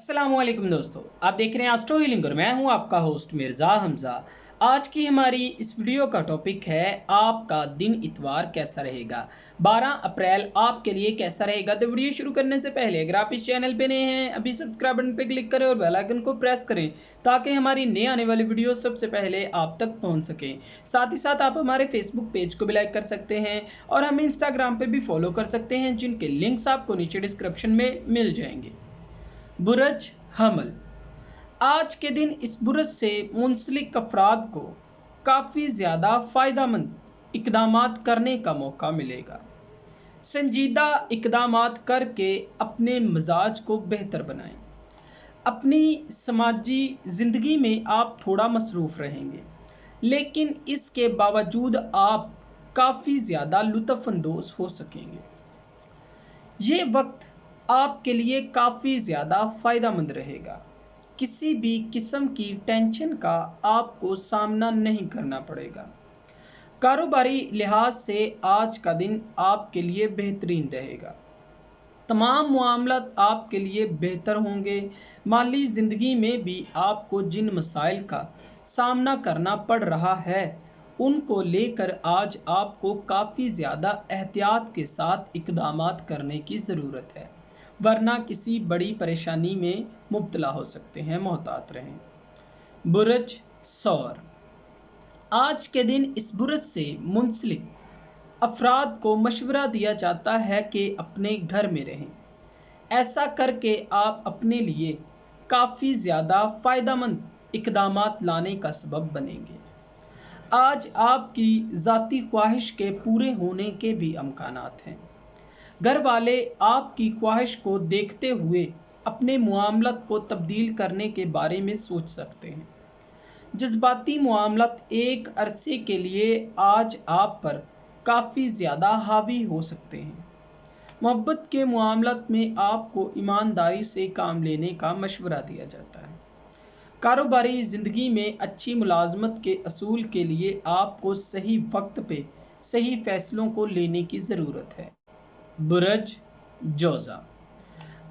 अस्सलाम वालेकुम दोस्तों, आप देख रहे हैं एस्ट्रो हीलिंग और मैं हूं आपका होस्ट मिर्ज़ा हमज़ा। आज की हमारी इस वीडियो का टॉपिक है आपका दिन इतवार कैसा रहेगा। 12 अप्रैल आपके लिए कैसा रहेगा। तो वीडियो शुरू करने से पहले अगर आप इस चैनल पे नए हैं अभी सब्सक्राइब बटन पे क्लिक करें और बेल आइकन को प्रेस करें ताकि हमारी नई आने वाली वीडियो सबसे पहले आप तक पहुँच सकें। साथ ही साथ आप हमारे फेसबुक पेज को भी लाइक कर सकते हैं और हमें इंस्टाग्राम पे भी फॉलो कर सकते हैं, जिनके लिंक्स आपको नीचे डिस्क्रिप्शन में मिल जाएंगे। बुरज हमल, आज के दिन इस बुरज से मुंसलिक अफराद को काफ़ी ज़्यादा फ़ायदेमंद इक़दामात करने का मौका मिलेगा। संजीदा इक़दामात करके अपने मिजाज को बेहतर बनाएं। अपनी समाजी ज़िंदगी में आप थोड़ा मसरूफ़ रहेंगे, लेकिन इसके बावजूद आप काफ़ी ज़्यादा लुत्फ़अंदोज़ हो सकेंगे। ये वक्त आपके लिए काफ़ी ज़्यादा फ़ायदेमंद रहेगा। किसी भी किस्म की टेंशन का आपको सामना नहीं करना पड़ेगा। कारोबारी लिहाज से आज का दिन आपके लिए बेहतरीन रहेगा। तमाम मामलात आपके लिए बेहतर होंगे। माली ज़िंदगी में भी आपको जिन मसाइल का सामना करना पड़ रहा है उनको लेकर आज आपको काफ़ी ज़्यादा एहतियात के साथ इक़दामात करने की ज़रूरत है, वरना किसी बड़ी परेशानी में मुब्तला हो सकते हैं। मोहतात रहें। बुरज सौर, आज के दिन इस बुरज से मुंसलिक अफराद को मशवरा दिया जाता है कि अपने घर में रहें। ऐसा करके आप अपने लिए काफ़ी ज़्यादा फ़ायदेमंद इक़दामात लाने का सबब बनेंगे। आज आपकी ज़ाती ख्वाहिश के पूरे होने के भी अमकानात हैं। घर वाले आपकी ख्वाहिश को देखते हुए अपने मामलात को तब्दील करने के बारे में सोच सकते हैं। जज्बाती मामलात एक अरसे के लिए आज आप पर काफ़ी ज़्यादा हावी हो सकते हैं। मोहब्बत के मामलात में आपको ईमानदारी से काम लेने का मशवरा दिया जाता है। कारोबारी ज़िंदगी में अच्छी मुलाजमत के असूल के लिए आपको सही वक्त पे सही फ़ैसलों को लेने की ज़रूरत है। बुरज जोज़ा,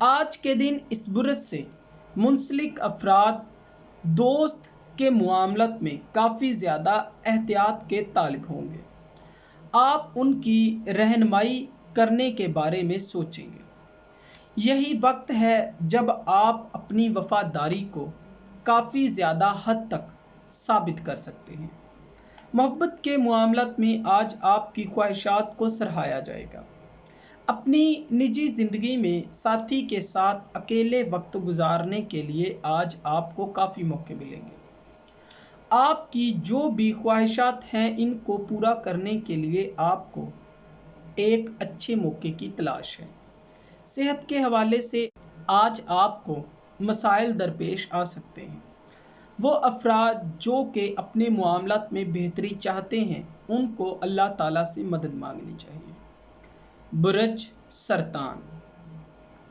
आज के दिन इस बुरज से मुंसलिक अफराद दोस्त के मामलात में काफ़ी ज़्यादा एहतियात के तालिब होंगे। आप उनकी रहनुमाई करने के बारे में सोचेंगे। यही वक्त है जब आप अपनी वफादारी को काफ़ी ज़्यादा हद तक साबित कर सकते हैं। मोहब्बत के मामलात में आज आपकी ख्वाहिशात को सराहा जाएगा। अपनी निजी ज़िंदगी में साथी के साथ अकेले वक्त गुजारने के लिए आज आपको काफ़ी मौके मिलेंगे। आपकी जो भी ख्वाहिशात हैं इनको पूरा करने के लिए आपको एक अच्छे मौके की तलाश है। सेहत के हवाले से आज आपको मसाइल दरपेश आ सकते हैं। वो अफराद जो कि अपने मामलात में बेहतरी चाहते हैं उनको अल्लाह ताला से मदद मांगनी चाहिए। बुरज सरतान,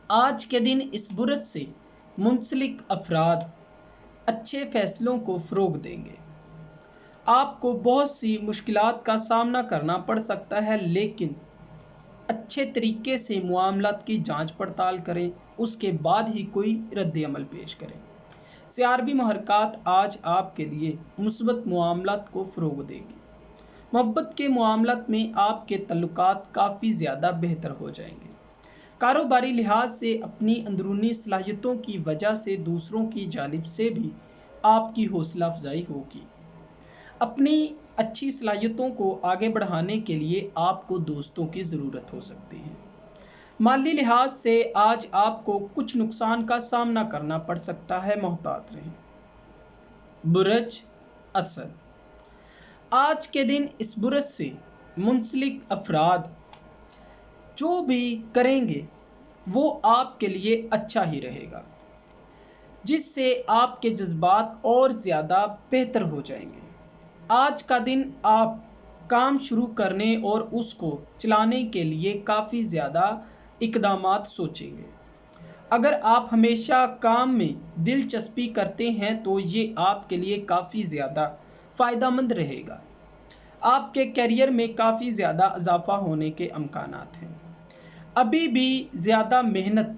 आज के दिन इस बुरज से मुंसलिक अफराद अच्छे फ़ैसलों को फ़रोग़ देंगे। आपको बहुत सी मुश्किलात का सामना करना पड़ सकता है, लेकिन अच्छे तरीके से मामलात की जांच पड़ताल करें, उसके बाद ही कोई रद्द अमल पेश करें। सियारबी महरक़ात आज आपके लिए मुस्बत मामलात को फ़रोग़ देगी। मोहब्बत के मामलात में आपके तल्लुकात काफ़ी ज़्यादा बेहतर हो जाएंगे। कारोबारी लिहाज से अपनी अंदरूनी सलाहियतों की वजह से दूसरों की जानिब से भी आपकी हौसला अफजाई होगी। अपनी अच्छी सलाहियतों को आगे बढ़ाने के लिए आपको दोस्तों की ज़रूरत हो सकती है। माली लिहाज से आज आपको कुछ नुकसान का सामना करना पड़ सकता है। मोहतात रहें। बुरज असद, आज के दिन इस बुरज से मुंसलिक अफराद जो भी करेंगे वो आपके लिए अच्छा ही रहेगा, जिससे आपके जज्बात और ज़्यादा बेहतर हो जाएंगे। आज का दिन आप काम शुरू करने और उसको चलाने के लिए काफ़ी ज़्यादा इक़दामात सोचेंगे। अगर आप हमेशा काम में दिलचस्पी करते हैं तो ये आपके लिए काफ़ी ज़्यादा फ़ायदेमंद रहेगा। आपके करियर में काफ़ी ज़्यादा इजाफ़ा होने के अमकानात हैं। अभी भी ज़्यादा मेहनत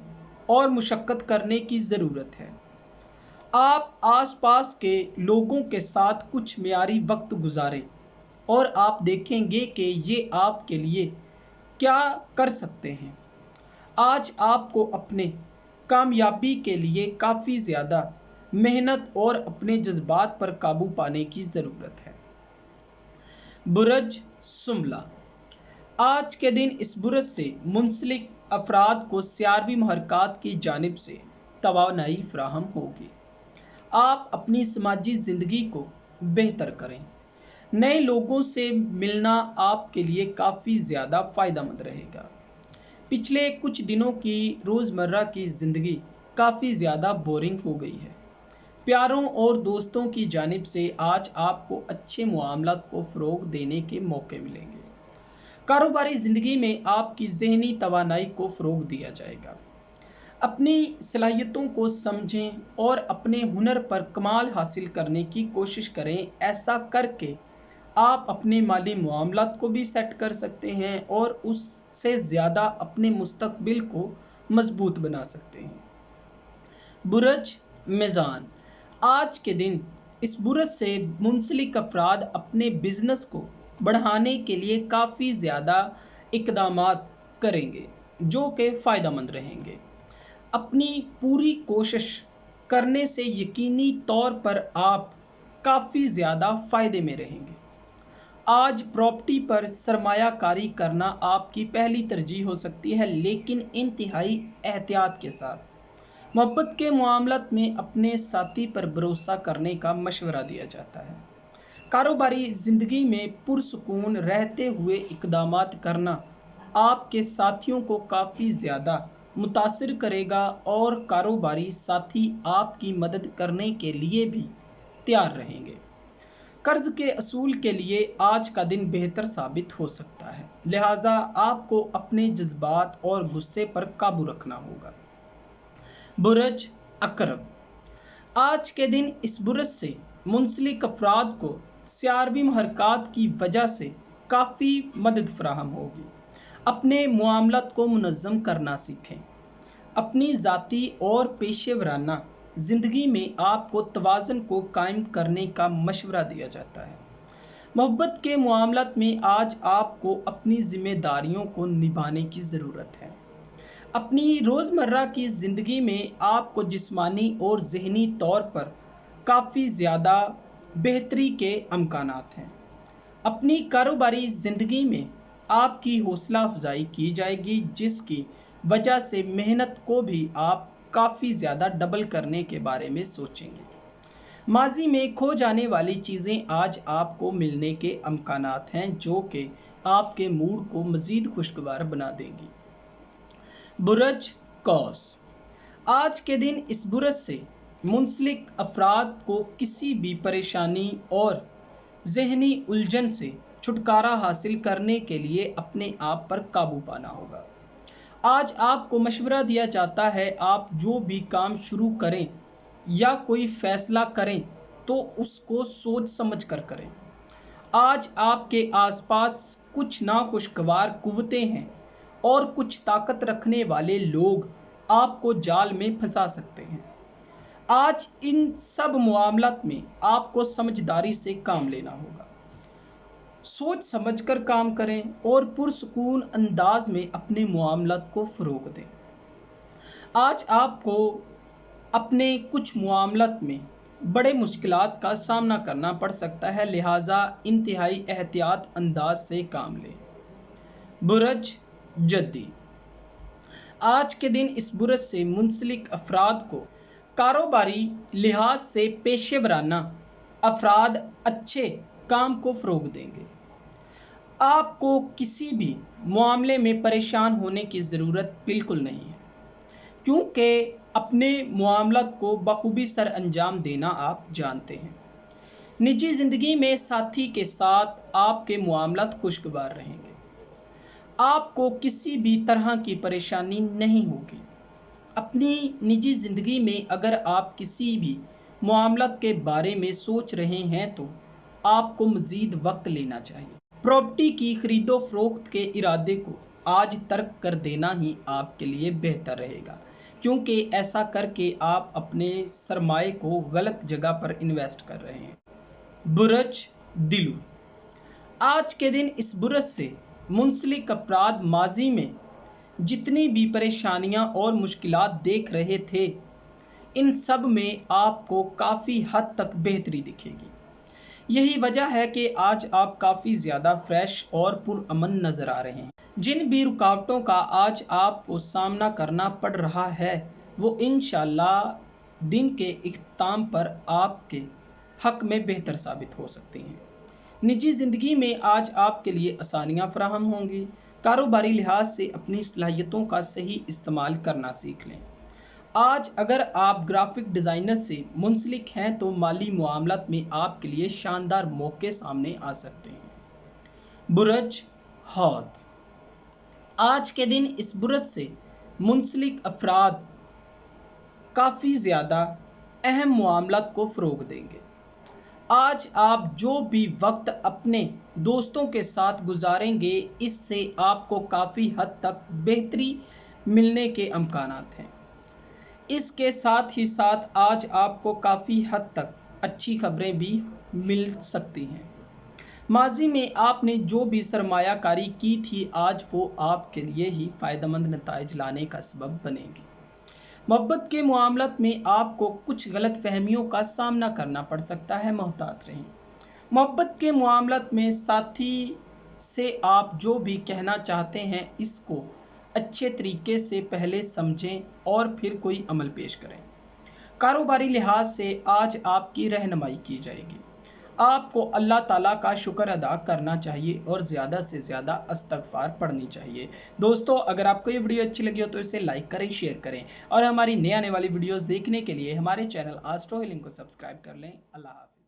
और मुशक्कत करने की ज़रूरत है। आप आसपास के लोगों के साथ कुछ मियारी वक्त गुजारें और आप देखेंगे कि ये आपके लिए क्या कर सकते हैं। आज आपको अपने कामयाबी के लिए काफ़ी ज़्यादा मेहनत और अपने जज्बात पर काबू पाने की ज़रूरत है। बुरज सुमला, आज के दिन इस बुरज से मुंसलिक अफराद को सियारवी महरक़ात की जानिब से तवानाई फराहम होगी। आप अपनी समाजी ज़िंदगी को बेहतर करें। नए लोगों से मिलना आपके लिए काफ़ी ज़्यादा फ़ायदेमंद रहेगा। पिछले कुछ दिनों की रोज़मर्रा की ज़िंदगी काफ़ी ज़्यादा बोरिंग हो गई है। प्यारों और दोस्तों की जानिब से आज आपको अच्छे मामलात को फ़रोग़ देने के मौके मिलेंगे। कारोबारी ज़िंदगी में आपकी ज़हनी तवानाई को फ़रोग़ दिया जाएगा। अपनी सलाहियतों को समझें और अपने हुनर पर कमाल हासिल करने की कोशिश करें। ऐसा करके आप अपने माली मामलात को भी सेट कर सकते हैं और उससे ज़्यादा अपने मुस्तकबिल को मजबूत बना सकते हैं। बुरज मीज़ान, आज के दिन इस बुरज से मुंसलिक अफराद अपने बिजनेस को बढ़ाने के लिए काफ़ी ज़्यादा इक़दामात करेंगे जो कि फ़ायदेमंद रहेंगे। अपनी पूरी कोशिश करने से यकीनी तौर पर आप काफ़ी ज़्यादा फ़ायदे में रहेंगे। आज प्रॉपर्टी पर सरमायाकारी करना आपकी पहली तरजीह हो सकती है, लेकिन इंतहाई एहतियात के साथ। मोहब्बत के मामलात में अपने साथी पर भरोसा करने का मशवरा दिया जाता है। कारोबारी ज़िंदगी में पुरसुकून रहते हुए इक़दामात करना आपके साथियों को काफ़ी ज़्यादा मुतासिर करेगा और कारोबारी साथी आपकी मदद करने के लिए भी तैयार रहेंगे। कर्ज के असूल के लिए आज का दिन बेहतर साबित हो सकता है, लिहाजा आपको अपने जज्बात और गुस्से पर काबू रखना होगा। बुरज अकरब, आज के दिन इस बुरज से मुंसलिक अफराद को सियारवी महरक़ात की वजह से काफ़ी मदद फराहम होगी। अपने मामलात को मुनज़्ज़म करना सीखें। अपनी ज़ाती और पेशेवराना ज़िंदगी में आपको तवाज़ुन को कायम करने का मशवरा दिया जाता है। मोहब्बत के मामलात में आज आपको अपनी ज़िम्मेदारियों को निभाने की ज़रूरत है। अपनी रोज़मर्रा की ज़िंदगी में आपको जिस्मानी और ज़हनी तौर पर काफ़ी ज़्यादा बेहतरी के अमकानात हैं। अपनी कारोबारी ज़िंदगी में आपकी हौसला अफजाई की जाएगी, जिसकी वजह से मेहनत को भी आप काफ़ी ज़्यादा डबल करने के बारे में सोचेंगे। माजी में खो जाने वाली चीज़ें आज आपको मिलने के अमकानात हैं, जो कि आपके मूड को मज़ीद खुशगवार बना देंगी। बुरज कौस, आज के दिन इस बुरज से मुंसलिक अफराद को किसी भी परेशानी और ज़हनी उलझन से छुटकारा हासिल करने के लिए अपने आप पर काबू पाना होगा। आज आपको मशवरा दिया जाता है, आप जो भी काम शुरू करें या कोई फ़ैसला करें तो उसको सोच समझ कर करें। आज आपके आसपास कुछ नाखुशगवार कुव्वतें हैं और कुछ ताकत रखने वाले लोग आपको जाल में फंसा सकते हैं। आज इन सब मामलात में आपको समझदारी से काम लेना होगा। सोच समझकर काम करें और पुरसुकून अंदाज में अपने मामलात को फ़रोग़ दें। आज आपको अपने कुछ मामलात में बड़े मुश्किलात का सामना करना पड़ सकता है, लिहाजा इंतहाई एहतियात अंदाज से काम लें। बुरज जद्दी, आज के दिन इस बुरज से मुंसलिक अफराद को कारोबारी लिहाज से पेशेवराना अफराद अच्छे काम को फ़रोग़ देंगे। आपको किसी भी मामले में परेशान होने की ज़रूरत बिल्कुल नहीं है, क्योंकि अपने मामलात को बखूबी सर अंजाम देना आप जानते हैं। निजी ज़िंदगी में साथी के साथ आपके मामलात खुशगवार रहेंगे। आपको किसी भी तरह की परेशानी नहीं होगी। अपनी निजी ज़िंदगी में अगर आप किसी भी मामलात के बारे में सोच रहे हैं तो आपको मज़ीद वक्त लेना चाहिए। प्रॉपर्टी की खरीदो फरोख्त के इरादे को आज तर्क कर देना ही आपके लिए बेहतर रहेगा, क्योंकि ऐसा करके आप अपने सरमाए को गलत जगह पर इन्वेस्ट कर रहे हैं। बुरज दिलू, आज के दिन इस बुरज से मुंसलिक अफराद माजी में जितनी भी परेशानियां और मुश्किलात देख रहे थे, इन सब में आपको काफ़ी हद तक बेहतरी दिखेगी। यही वजह है कि आज आप काफ़ी ज़्यादा फ्रेश और पुरअमन नज़र आ रहे हैं। जिन भी रुकावटों का आज आपको सामना करना पड़ रहा है, वो इंशाअल्लाह दिन के इख्तिताम पर आपके हक में बेहतर साबित हो सकती हैं। निजी ज़िंदगी में आज आपके लिए आसानियाँ फराहम होंगी। कारोबारी लिहाज से अपनी सलाहियतों का सही इस्तेमाल करना सीख लें। आज अगर आप ग्राफिक डिज़ाइनर से मुंसलिक हैं तो माली मुआमलात में आपके लिए शानदार मौके सामने आ सकते हैं। बुरज हौद, आज के दिन इस बुरज से मुंसलिक अफराद काफ़ी ज़्यादा अहम मामलात को फ़रोग देंगे। आज आप जो भी वक्त अपने दोस्तों के साथ गुजारेंगे, इससे आपको काफ़ी हद तक बेहतरी मिलने के अमकानात हैं। इसके साथ ही साथ आज आपको काफ़ी हद तक अच्छी खबरें भी मिल सकती हैं। माजी में आपने जो भी सरमायाकारी की थी, आज वो आपके लिए ही फ़ायदेमंद नताइज लाने का सबब बनेगी। मोहब्बत के मामलात में आपको कुछ गलत फहमियों का सामना करना पड़ सकता है, मोहतात रहें। मोहब्बत के मामलात में साथी से आप जो भी कहना चाहते हैं, इसको अच्छे तरीके से पहले समझें और फिर कोई अमल पेश करें। कारोबारी लिहाज से आज आपकी रहनुमाई की जाएगी। आपको अल्लाह ताला का शुक्र अदा करना चाहिए और ज़्यादा से ज़्यादा इस्तग़फ़ार पढ़नी चाहिए। दोस्तों, अगर आपको ये वीडियो अच्छी लगी हो तो इसे लाइक करें, शेयर करें और हमारी नई आने वाली वीडियोज़ देखने के लिए हमारे चैनल एस्ट्रो हीलिंग को सब्सक्राइब कर लें। अल्लाह हाफ़िज़।